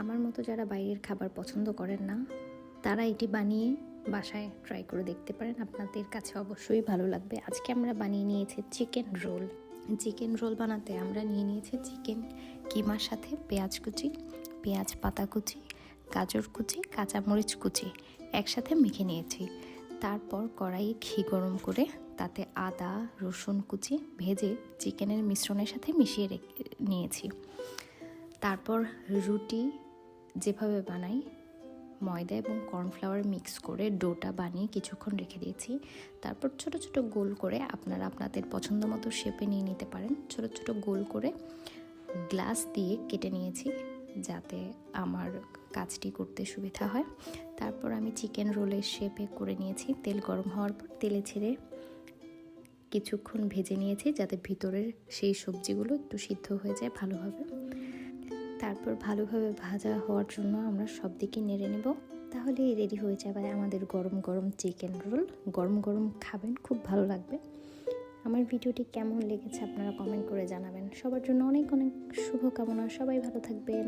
আমার মতো যারা বাইরের খাবার পছন্দ করেন না, তারা এটি বানিয়ে বাসায় ট্রাই করে দেখতে পারেন। আপনাদের কাছে অবশ্যই ভালো লাগবে। আজকে আমরা বানিয়ে নিয়েছি চিকেন রোল। চিকেন রোল বানাতে আমরা নিয়ে নিয়েছি চিকেন কিমার সাথে পেঁয়াজ কুচি, পেঁয়াজ পাতা কুচি, গাজর কুচি, কাঁচামরিচ কুচি একসাথে মেখে নিয়েছি। তারপর কড়াইয়ে ঘি গরম করে তাতে আদা রসুন কুচি ভেজে চিকেনের মিশ্রণের সাথে মিশিয়ে নিয়েছি। তারপর রুটি যেভাবে বানাই ময়দা এবং কর্নফ্লাওয়ার মিক্স করে ডোটা বানিয়ে কিছুক্ষণ রেখে দিয়েছি। তারপর ছোট ছোট গোল করে আপনারা আপনাদের পছন্দ মতো শেপে নিয়ে নিতে পারেন। ছোট ছোট গোল করে গ্লাস দিয়ে কেটে নিয়েছি যাতে আমার কাজটি করতে সুবিধা হয়। তারপর আমি চিকেন রোলের শেপে করে নিয়েছি। তেল গরম হওয়ার পর তেলে ছেড়ে কিছুক্ষণ ভেজে নিয়েছি যাতে ভিতরের সেই সবজিগুলো একটু সিদ্ধ হয়ে যায় ভালোভাবে। তারপর ভালোভাবে ভাজা হওয়ার জন্য আমরা সব দিকে নেড়ে নেব। তাহলেই রেডি হয়ে যাবে আমাদের গরম গরম চিকেন রোল। গরম গরম খাবেন, খুব ভালো লাগবে। আমার ভিডিওটি কেমন লেগেছে আপনারা কমেন্ট করে জানাবেন। সবার জন্য অনেক অনেক শুভকামনা। সবাই ভালো থাকবেন।